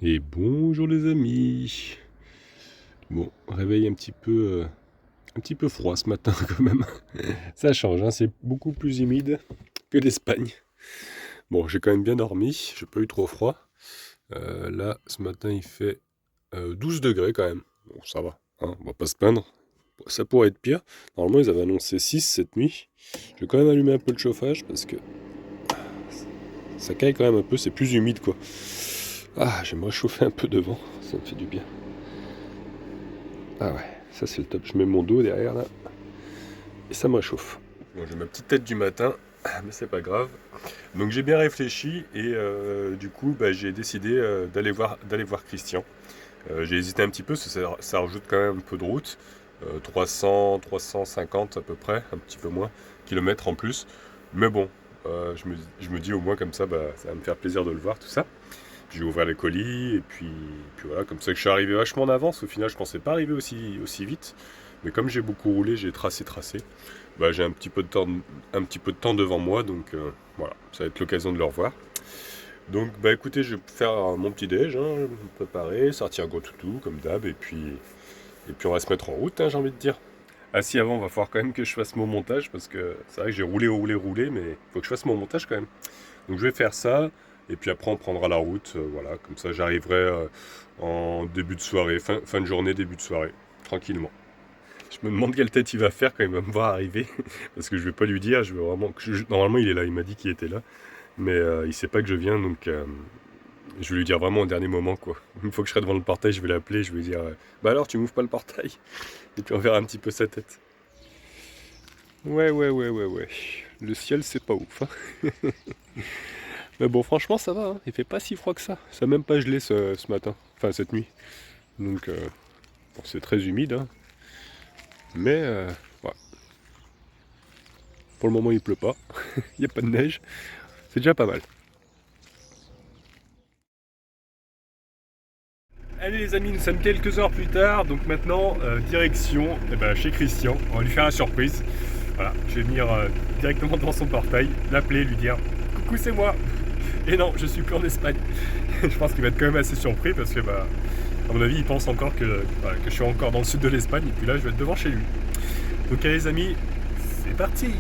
Et bonjour les amis. Bon, réveil un petit peu froid ce matin quand même. Ça change, hein, c'est beaucoup plus humide que l'Espagne. Bon, j'ai quand même bien dormi, j'ai pas eu trop froid. Là, ce matin, il fait 12 degrés quand même. Bon, ça va, hein, on va pas se plaindre. Ça pourrait être pire. Normalement, ils avaient annoncé 6 cette nuit. Je vais quand même allumer un peu le chauffage parce que ça caille quand même un peu, c'est plus humide quoi. Ah, j'aimerais chauffer un peu devant, ça me fait du bien. Ah ouais, ça c'est le top. Je mets mon dos derrière là et ça me réchauffe. Bon, j'ai ma petite tête du matin, mais c'est pas grave. Donc j'ai bien réfléchi et du coup bah, j'ai décidé d'aller voir Christian. J'ai hésité un petit peu parce que ça rajoute quand même un peu de route. 300, 350 à peu près, un petit peu moins, kilomètres en plus. Mais bon, je me dis au moins comme ça, bah, ça va me faire plaisir de le voir, tout ça. J'ai ouvert les colis, et puis voilà, comme ça que je suis arrivé vachement en avance. Au final, je pensais pas arriver aussi vite. Mais comme j'ai beaucoup roulé, j'ai tracé. Bah, j'ai un petit peu de temps devant moi, donc voilà, ça va être l'occasion de le revoir. Donc bah écoutez, je vais faire mon petit déj, hein, me préparer, sortir gros toutou comme d'hab, et puis on va se mettre en route, hein, j'ai envie de dire. Ah si, avant, on va falloir quand même que je fasse mon montage, parce que c'est vrai que j'ai roulé, mais il faut que je fasse mon montage quand même. Donc je vais faire ça, et puis après on prendra la route, voilà, comme ça j'arriverai en début de soirée, fin de journée, début de soirée, tranquillement. Je me demande quelle tête il va faire quand il va me voir arriver, parce que je vais pas lui dire, je veux vraiment... Normalement il est là, il m'a dit qu'il était là, mais il sait pas que je viens, donc je vais lui dire vraiment au dernier moment, quoi. Une fois que je serai devant le portail, je vais l'appeler, je vais lui dire bah alors tu m'ouvres pas le portail, et puis on verra un petit peu sa tête. Ouais. Le ciel, c'est pas ouf, hein. Mais bon, franchement, ça va, hein. Il fait pas si froid que ça. Ça a même pas gelé ce matin, enfin cette nuit. Donc, bon, c'est très humide, hein. Mais, ouais. Pour le moment, il pleut pas. Il n'y a pas de neige. C'est déjà pas mal. Allez les amis, nous sommes quelques heures plus tard, donc maintenant direction chez Christian. On va lui faire une surprise. Voilà, je vais venir directement devant son portail, l'appeler, lui dire coucou c'est moi. Et non, je suis plus en Espagne. Je pense qu'il va être quand même assez surpris parce que bah à mon avis il pense encore que je suis encore dans le sud de l'Espagne et puis là je vais être devant chez lui. Donc allez les amis, c'est parti.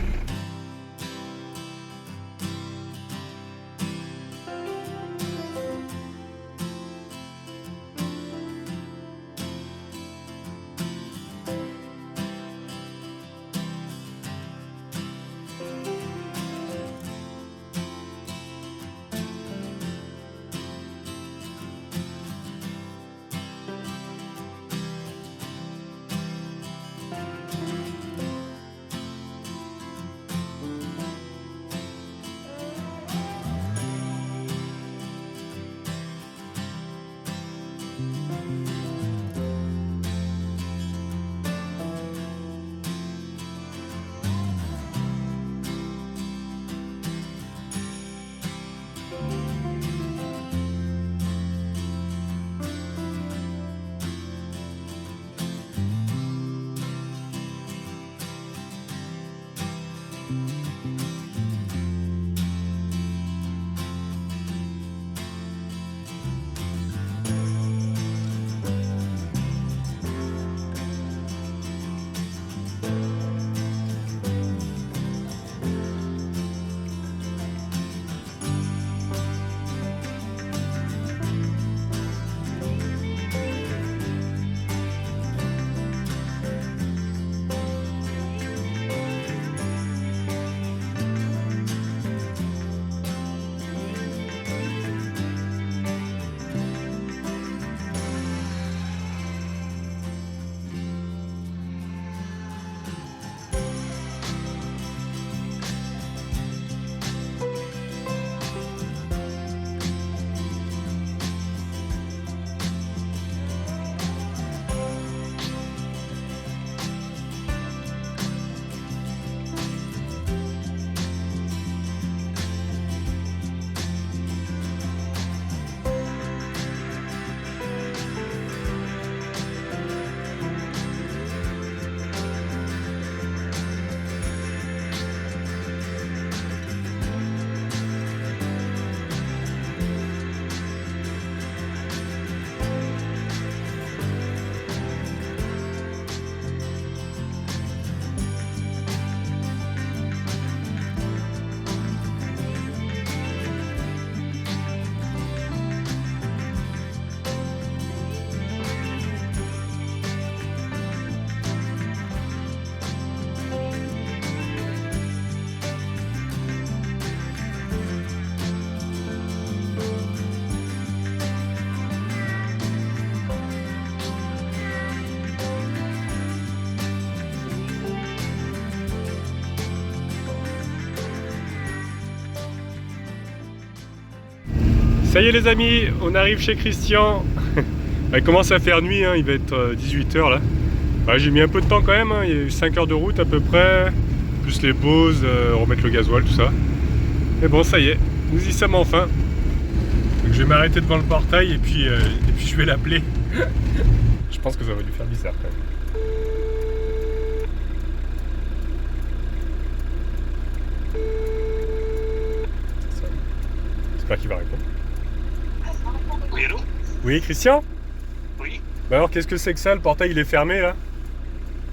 Ça y est les amis, on arrive chez Christian. Il commence à faire nuit, hein, il va être 18 h là. Ouais, j'ai mis un peu de temps quand même, hein. Il y a eu 5 heures de route à peu près, plus les pauses, remettre le gasoil, tout ça. Mais bon, ça y est, nous y sommes enfin. Donc je vais m'arrêter devant le portail et puis je vais l'appeler. Je pense que ça va lui faire bizarre quand même. J'espère qu'il va répondre. Oui, allô? Oui, Christian? Oui. Bah alors, qu'est-ce que c'est que ça? Le portail, il est fermé, là?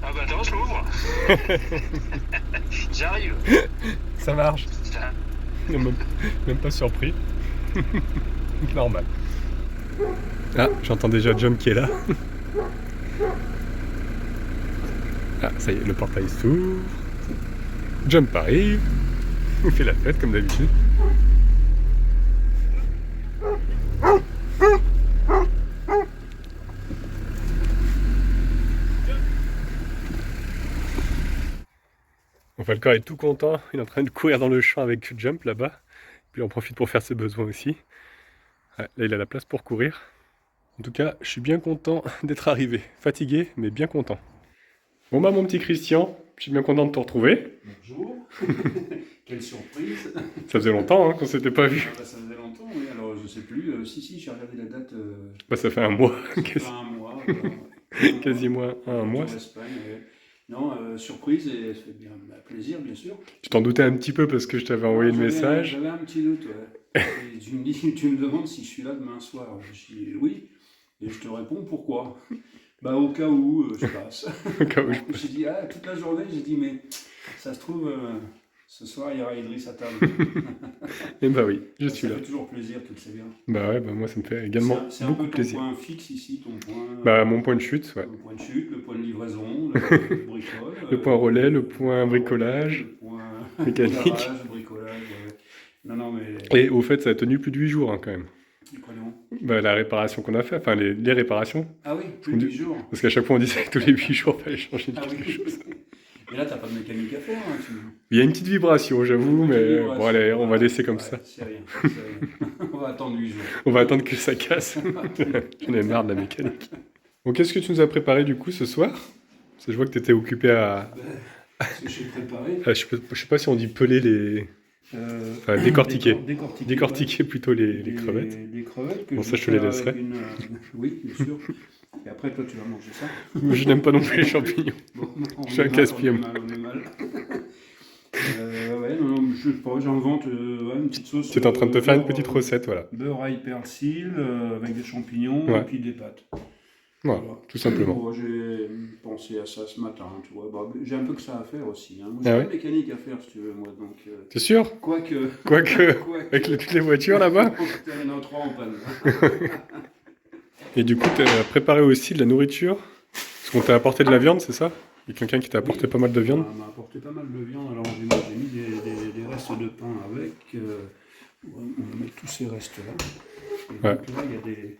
Ah bah attends, je l'ouvre. J'arrive. Ça marche. Même pas surpris. Normal. Ah, j'entends déjà Jump qui est là. Ah, ça y est, le portail s'ouvre. Jump arrive. Il fait la fête, comme d'habitude. Bon, Falcor est tout content, il est en train de courir dans le champ avec Jump là-bas, puis il en profite pour faire ses besoins aussi. Ouais, là il a la place pour courir. En tout cas, je suis bien content d'être arrivé, fatigué mais bien content. Bon bah mon petit Christian, je suis bien content de te retrouver. Bonjour. Quelle surprise. Ça faisait longtemps hein, qu'on s'était pas vu. Ah bah, ça faisait longtemps, oui. Alors je sais plus. Si, j'ai regardé la date. Bah ça fait un mois. Ça fait un mois. Voilà. Quasiment un mois. En Espagne, ouais. Non, surprise et ça fait bien plaisir, bien sûr. Tu t'en doutais un petit peu parce que je t'avais envoyé le message. J'avais un petit doute, ouais. Et tu me demandes si je suis là demain soir. Je dis oui. Et je te réponds pourquoi. Bah au cas où je passe. Au cas où je J'ai dit toute la journée, j'ai dit mais ça se trouve ce soir il y aura Idriss à table. Et bah oui, je suis là. Ça fait toujours plaisir, tu le sais bien. Bah ouais, bah moi ça me fait également C'est un beaucoup peu de ton plaisir. point fixe ici, ton point. Bah mon point de chute, ouais. Le point de chute, le point de livraison, le bricole. Le point relais, le point bricolage, le point mécanique. garage, bricolage. Ouais. Non, mais. Et au fait, ça a tenu plus de 8 jours hein, quand même. Quoi donc? Bah, la réparation qu'on a fait, enfin les réparations. Ah oui, plus de 8 jours. Parce qu'à chaque fois on disait que tous les 8 jours il fallait changer quelque chose. Et là, t'as pas de mécanique à faire. Hein, Il y a une petite vibration, j'avoue, mais bon, allez, on va laisser comme ça. C'est rien. On va attendre 8 jours. On va attendre que ça casse. J'en ai marre de la mécanique. Bon, qu'est-ce que tu nous as préparé du coup ce soir? Parce que je vois que tu étais occupé à. Ce que j'ai préparé. Je sais pas si on dit peler les. Enfin, décortiquer. Décortiquer plutôt les crevettes. Les crevettes que bon, je ça, je te les vais faire laisserai. avec oui, bien sûr. Et après, toi, tu vas manger ça. Je n'aime pas non plus les champignons. Bon, Je suis un casse-pied. On est mal. Ouais, non, je sais pas, j'invente une petite sauce. Tu es en train de te faire une petite recette, voilà. Beurre, ail, persil, avec des champignons Ouais. et puis des pâtes. Voilà, tout simplement. Bon, j'ai pensé à ça ce matin, tu vois. Bah, j'ai un peu que ça à faire aussi. Hein. Moi, j'ai Ah pas ouais de mécanique à faire, si tu veux, moi. Donc, T'es sûr? quoique. Avec toutes les voitures là-bas? Il y en a 3 en panne. Et du coup, tu as préparé aussi de la nourriture? Parce qu'on t'a apporté de la viande, c'est ça? Il y a quelqu'un qui t'a apporté pas mal de viande? On m'a apporté pas mal de viande. Alors, j'ai mis des restes de pain avec. On va mettre tous ces restes-là. Et Ouais. donc là, il y a des.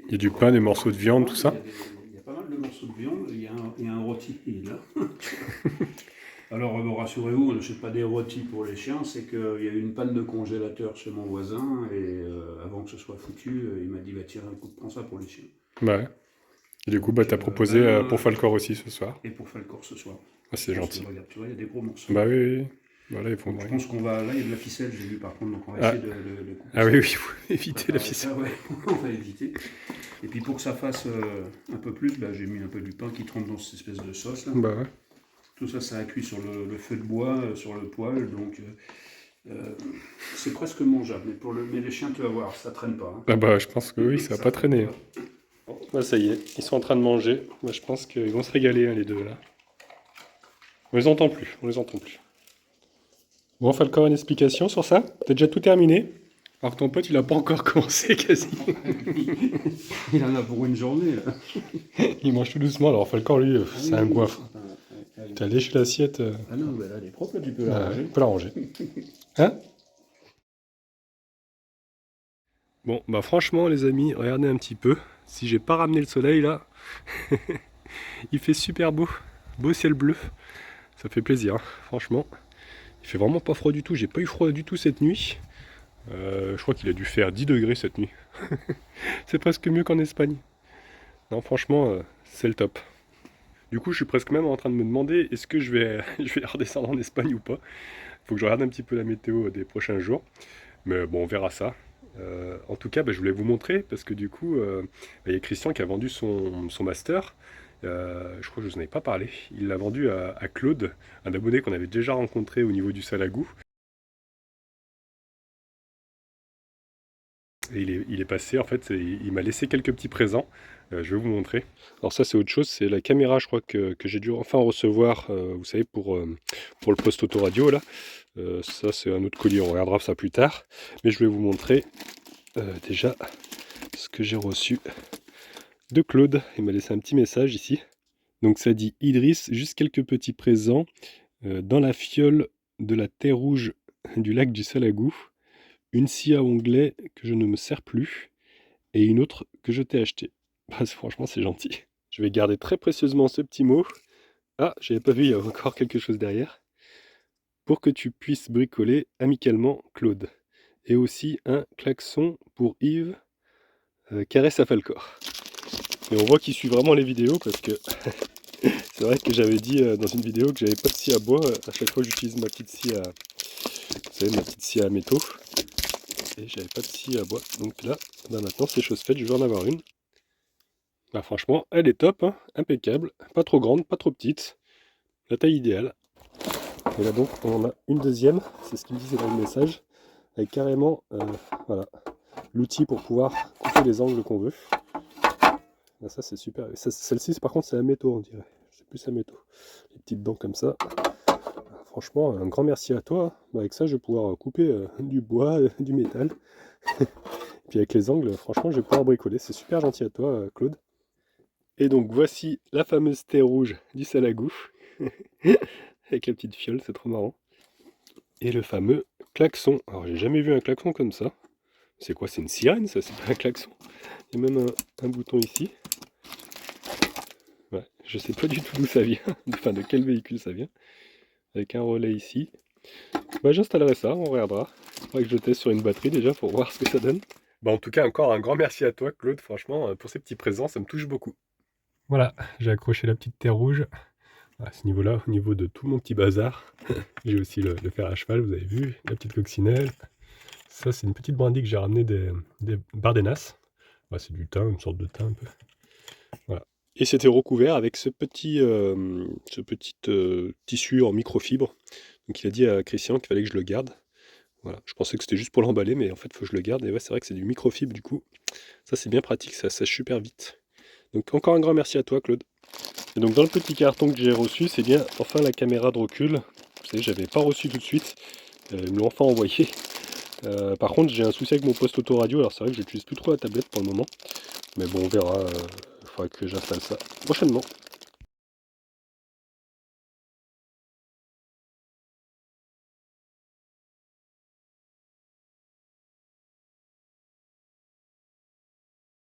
Il y a du pain, des morceaux de viande, tout ça? Il y a pas mal de morceaux de viande. Il y a un rôti, il est là. Alors, rassurez-vous, on n'achète pas des rôtis pour les chiens, c'est qu'il y a eu une panne de congélateur chez mon voisin, et avant que ce soit foutu, il m'a dit bah, tiens, écoute, prends ça pour les chiens. Bah ouais. Et du coup, bah, t'as proposé pour Falcor aussi ce soir. Et pour Falcor ce soir. Ah, c'est gentil. Regarde, tu vois, il y a des gros morceaux. Bah oui, oui. Voilà, ils font Donc, je pense qu'on va. Là, il y a de la ficelle, j'ai vu par contre, donc on va Ah. essayer de couper. Ah ça. oui, oui, il faut éviter la ficelle. Ça, ouais, on va éviter. Et puis pour que ça fasse un peu plus, bah, j'ai mis un peu du pain qui trempe dans cette espèce de sauce là. Bah ouais. Tout ça, ça a cuit sur le feu de bois, sur le poêle, donc c'est presque mangeable. Mais les chiens, tu vas voir, ça traîne pas. Hein. Ah bah je pense que oui, ça va pas traîner. Bon, bah ça y est, ils sont en train de manger. Moi je pense qu'ils vont se régaler hein, les deux là. On les entend plus, on les entend plus. Bon, Falcor, une explication sur ça? T'as déjà tout terminé? Alors que ton pote, il a pas encore commencé quasi. Il en a pour une journée là. Il mange tout doucement, alors Falcor, lui, c'est un goinfre. T'as léché l'assiette. Ah non, bah là, elle est propre, là, tu peux Ah, la ranger. on peut la ranger. Hein? Bon, bah franchement, les amis, regardez un petit peu. Si j'ai pas ramené le soleil là, il fait super beau. Beau ciel bleu. Ça fait plaisir, hein, franchement. Il fait vraiment pas froid du tout. J'ai pas eu froid du tout cette nuit. Je crois qu'il a dû faire 10 degrés cette nuit. C'est presque mieux qu'en Espagne. Non, franchement, c'est le top. Du coup, je suis presque même en train de me demander est-ce que je vais, je vais redescendre en Espagne ou pas. Faut que je regarde un petit peu la météo des prochains jours. Mais bon, on verra ça. En tout cas, je voulais vous montrer parce que du coup, il y a Christian qui a vendu son master. Je crois que je vous en avais pas parlé. Il l'a vendu à Claude, un abonné qu'on avait déjà rencontré au niveau du Salagou. Et il est passé, en fait, il m'a laissé quelques petits présents. Je vais vous montrer. Alors ça, c'est autre chose. C'est la caméra, je crois, que j'ai dû enfin recevoir, vous savez, pour le poste autoradio, là. Ça, c'est un autre colis. On regardera ça plus tard. Mais je vais vous montrer déjà ce que j'ai reçu de Claude. Il m'a laissé un petit message ici. Donc ça dit Idriss, juste quelques petits présents dans la fiole de la terre rouge du lac du Salagou. Une scie à onglet que je ne me sers plus et une autre que je t'ai achetée. Franchement, c'est gentil. Je vais garder très précieusement ce petit mot. Ah, j'avais pas vu, il y a encore quelque chose derrière. Pour que tu puisses bricoler amicalement, Claude. Et aussi un klaxon pour Yves, caresse à Falcor. Et on voit qu'il suit vraiment les vidéos parce que c'est vrai que j'avais dit dans une vidéo que j'avais pas de scie à bois. À chaque fois, j'utilise ma petite scie à, vous savez, ma petite scie à métaux. Et j'avais pas de scie à bois. Donc là, maintenant, c'est chose faite, je vais en avoir une. Franchement, elle est top, hein, impeccable. Pas trop grande, pas trop petite. La taille idéale. Et là donc, on en a une deuxième. C'est ce qu'il me disait dans le message. Avec carrément, voilà, l'outil pour pouvoir couper les angles qu'on veut. Là, ça, c'est super. Celle-ci, par contre, c'est à métaux, on dirait. C'est plus à métaux. Les petites dents comme ça. Franchement, un grand merci à toi. Avec ça, je vais pouvoir couper du bois, du métal. Et puis avec les angles, franchement, je vais pouvoir bricoler. C'est super gentil à toi, Claude. Et donc, voici la fameuse terre rouge du Salagou. Avec la petite fiole, c'est trop marrant. Et le fameux klaxon. Alors, j'ai jamais vu un klaxon comme ça. C'est quoi? C'est une sirène, ça? C'est pas un klaxon. Il y a même un bouton ici. Ouais, je sais pas du tout d'où ça vient. Enfin, de quel véhicule ça vient. Avec un relais ici. J'installerai ça, on regardera. Il faudra que je teste sur une batterie déjà pour voir ce que ça donne. En tout cas, encore un grand merci à toi, Claude. Franchement, pour ces petits présents, ça me touche beaucoup. Voilà, j'ai accroché la petite terre rouge. À ce niveau-là, au niveau de tout mon petit bazar. J'ai aussi le fer à cheval, vous avez vu, la petite coccinelle. Ça, c'est une petite brindille que j'ai ramené des Bardenas. C'est du thym, une sorte de thym un peu. Voilà. Et c'était recouvert avec ce petit tissu en microfibre. Donc il a dit à Christian qu'il fallait que je le garde. Voilà. Je pensais que c'était juste pour l'emballer, mais en fait, il faut que je le garde. Et ouais, c'est vrai que c'est du microfibre du coup. Ça, c'est bien pratique, ça sèche super vite. Donc encore un grand merci à toi, Claude. Et donc dans le petit carton que j'ai reçu, c'est bien enfin la caméra de recul. Vous savez, j'avais pas reçu tout de suite. Ils me l'ont enfin envoyé. Par contre, j'ai un souci avec mon poste autoradio. Alors c'est vrai que j'utilise plus trop la tablette pour le moment. Mais bon, on verra. Il faudra que j'installe ça prochainement.